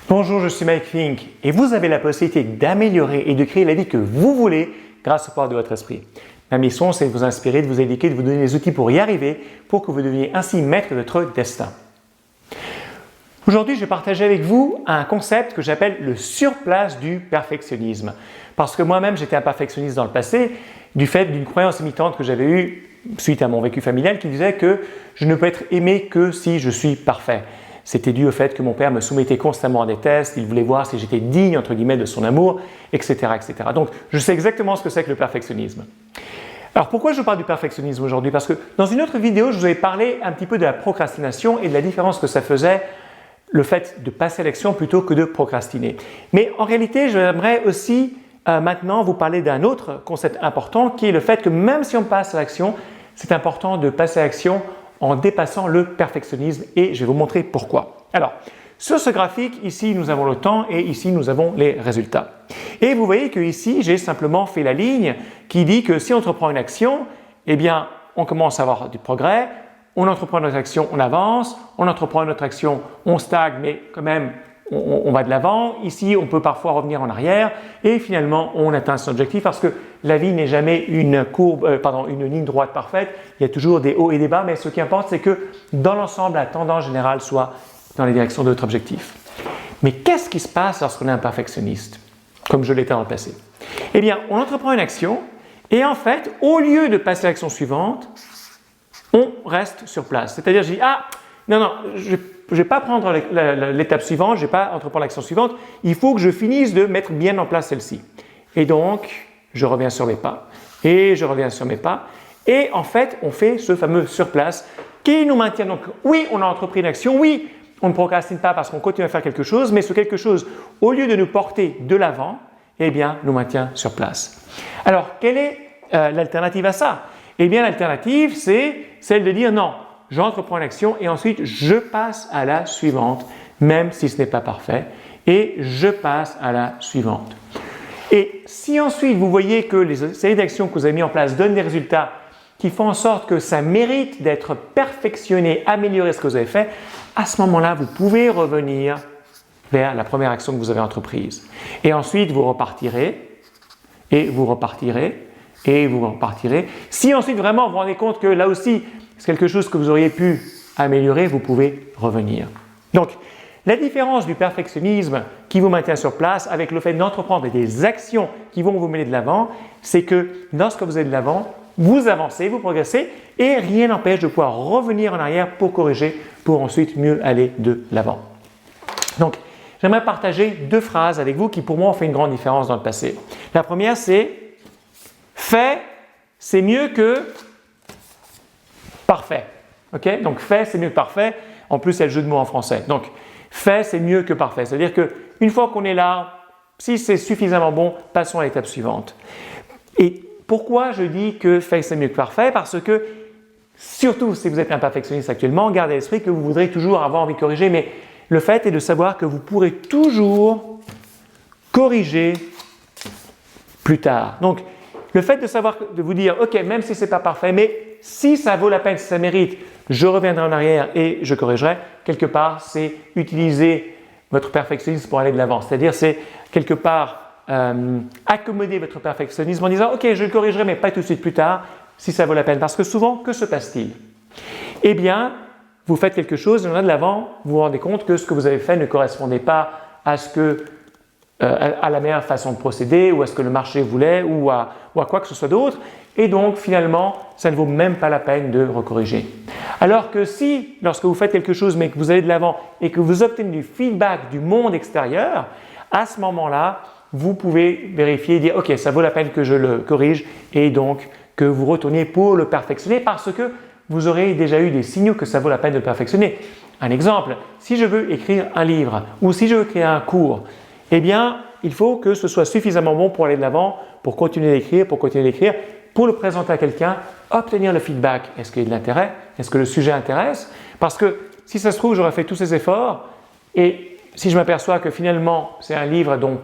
Bonjour, je suis Mike Fink et vous avez la possibilité d'améliorer et de créer la vie que vous voulez grâce au pouvoir de votre esprit. Ma mission, c'est de vous inspirer, de vous éduquer, de vous donner les outils pour y arriver, pour que vous deveniez ainsi maître de votre destin. Aujourd'hui, je vais partager avec vous un concept que j'appelle le surplace du perfectionnisme. Parce que moi-même, j'étais un perfectionniste dans le passé, du fait d'une croyance limitante que j'avais eue suite à mon vécu familial qui disait que je ne peux être aimé que si je suis parfait. C'était dû au fait que mon père me soumettait constamment à des tests, il voulait voir si j'étais digne entre guillemets de son amour, etc., etc. Donc, je sais exactement ce que c'est que le perfectionnisme. Alors, pourquoi je parle du perfectionnisme aujourd'hui? Parce que dans une autre vidéo, je vous avais parlé un petit peu de la procrastination et de la différence que ça faisait le fait de passer à l'action plutôt que de procrastiner. Mais en réalité, j'aimerais aussi maintenant vous parler d'un autre concept important qui est le fait que même si on passe à l'action, c'est important de passer à l'action en dépassant le perfectionnisme et je vais vous montrer pourquoi. Alors, sur ce graphique, ici nous avons le temps et ici nous avons les résultats. Et vous voyez que ici j'ai simplement fait la ligne qui dit que si on entreprend une action, eh bien on commence à avoir du progrès, on entreprend notre action, on avance, on entreprend notre action, on stagne mais quand même on va de l'avant. Ici on peut parfois revenir en arrière et finalement on atteint son objectif parce que la vie n'est jamais une ligne droite parfaite, il y a toujours des hauts et des bas, mais ce qui importe c'est que dans l'ensemble la tendance générale soit dans la direction de notre objectif. Mais qu'est-ce qui se passe lorsqu'on est un perfectionniste, comme je l'étais dans le passé? Eh bien on entreprend une action et en fait au lieu de passer à l'action suivante, on reste sur place. C'est-à-dire je dis non, je ne vais pas prendre l'étape suivante, je ne vais pas entreprendre l'action suivante, il faut que je finisse de mettre bien en place celle-ci. Et donc, je reviens sur mes pas, et je reviens sur mes pas, et en fait, on fait ce fameux surplace qui nous maintient. Donc, oui, on a entrepris une action, oui, on ne procrastine pas parce qu'on continue à faire quelque chose, mais ce quelque chose, au lieu de nous porter de l'avant, eh bien, nous maintient sur place. Alors, quelle est l'alternative à ça? Eh bien, l'alternative, c'est celle de dire non. J'entreprends l'action et ensuite je passe à la suivante, même si ce n'est pas parfait, et je passe à la suivante. Et si ensuite vous voyez que les séries d'actions que vous avez mises en place donnent des résultats qui font en sorte que ça mérite d'être perfectionné, améliorer ce que vous avez fait, à ce moment-là, vous pouvez revenir vers la première action que vous avez entreprise. Et ensuite, vous repartirez, et vous repartirez, et vous repartirez. Si ensuite vraiment vous vous rendez compte que là aussi, c'est quelque chose que vous auriez pu améliorer, vous pouvez revenir. Donc, la différence du perfectionnisme qui vous maintient sur place avec le fait d'entreprendre des actions qui vont vous mener de l'avant, c'est que lorsque vous êtes de l'avant, vous avancez, vous progressez et rien n'empêche de pouvoir revenir en arrière pour corriger, pour ensuite mieux aller de l'avant. Donc, j'aimerais partager deux phrases avec vous qui pour moi ont fait une grande différence dans le passé. La première, c'est « fait, c'est mieux que… » parfait. Okay? Donc, fait, c'est mieux que parfait. En plus, il y a le jeu de mots en français. Donc, fait, c'est mieux que parfait. C'est-à-dire qu'une fois qu'on est là, si c'est suffisamment bon, passons à l'étape suivante. Et pourquoi je dis que fait, c'est mieux que parfait? Parce que, surtout si vous êtes un perfectionniste actuellement, gardez à l'esprit que vous voudrez toujours avoir envie de corriger, mais le fait est de savoir que vous pourrez toujours corriger plus tard. Donc, le fait de vous dire, ok, même si ce n'est pas parfait, mais si ça vaut la peine, si ça mérite, je reviendrai en arrière et je corrigerai, quelque part, c'est utiliser votre perfectionnisme pour aller de l'avant. C'est-à-dire, c'est quelque part accommoder votre perfectionnisme en disant, ok, je le corrigerai, mais pas tout de suite, plus tard, si ça vaut la peine. Parce que souvent, que se passe-t-il? Eh bien, vous faites quelque chose et là de l'avant, vous vous rendez compte que ce que vous avez fait ne correspondait pas à à la meilleure façon de procéder ou à ce que le marché voulait ou à quoi que ce soit d'autre et donc finalement ça ne vaut même pas la peine de recorriger. Alors que si lorsque vous faites quelque chose mais que vous allez de l'avant et que vous obtenez du feedback du monde extérieur, à ce moment-là vous pouvez vérifier et dire ok ça vaut la peine que je le corrige et donc que vous retourniez pour le perfectionner parce que vous aurez déjà eu des signaux que ça vaut la peine de le perfectionner. Un exemple, si je veux écrire un livre ou si je veux créer un cours, eh bien, il faut que ce soit suffisamment bon pour aller de l'avant, pour continuer d'écrire, pour le présenter à quelqu'un, obtenir le feedback. Est-ce qu'il y a de l'intérêt? Est-ce que le sujet intéresse? Parce que si ça se trouve, j'aurais fait tous ces efforts et si je m'aperçois que finalement, c'est un livre dont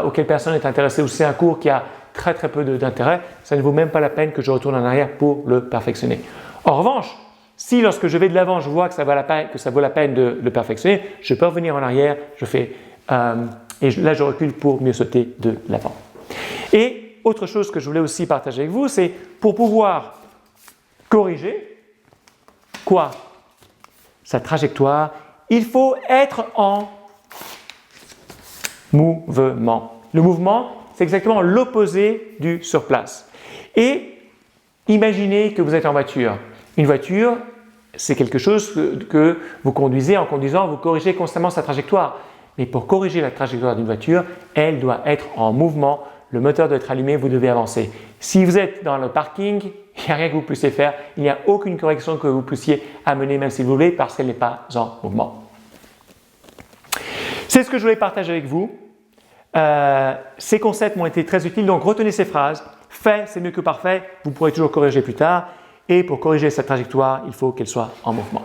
auquel personne n'est intéressé ou c'est un cours qui a très très peu d'intérêt, ça ne vaut même pas la peine que je retourne en arrière pour le perfectionner. En revanche, Si lorsque je vais de l'avant, je vois que ça vaut la peine de le perfectionner, je peux revenir en arrière, et là je recule pour mieux sauter de l'avant. Et autre chose que je voulais aussi partager avec vous, c'est pour pouvoir corriger sa trajectoire, il faut être en mouvement. Le mouvement, c'est exactement l'opposé du sur place. Et imaginez que vous êtes en voiture. Une voiture, c'est quelque chose que vous conduisez. En conduisant, vous corrigez constamment sa trajectoire. Mais pour corriger la trajectoire d'une voiture, elle doit être en mouvement. Le moteur doit être allumé, vous devez avancer. Si vous êtes dans le parking, il n'y a rien que vous puissiez faire. Il n'y a aucune correction que vous puissiez amener, même si vous voulez, parce qu'elle n'est pas en mouvement. C'est ce que je voulais partager avec vous. Ces concepts m'ont été très utiles, donc retenez ces phrases. Fait, c'est mieux que parfait. Vous pourrez toujours corriger plus tard. Et pour corriger cette trajectoire, il faut qu'elle soit en mouvement.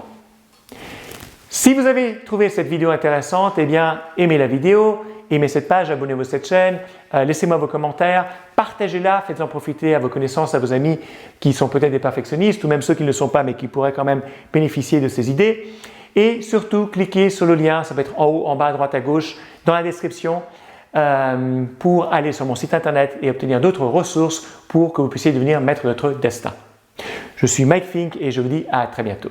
Si vous avez trouvé cette vidéo intéressante, eh bien, aimez la vidéo, aimez cette page, abonnez-vous à cette chaîne, laissez-moi vos commentaires, partagez-la, faites-en profiter à vos connaissances, à vos amis qui sont peut-être des perfectionnistes ou même ceux qui ne le sont pas mais qui pourraient quand même bénéficier de ces idées. Et surtout, cliquez sur le lien, ça peut être en haut, en bas, à droite, à gauche, dans la description pour aller sur mon site internet et obtenir d'autres ressources pour que vous puissiez devenir maître de votre destin. Je suis Mike Fink et je vous dis à très bientôt.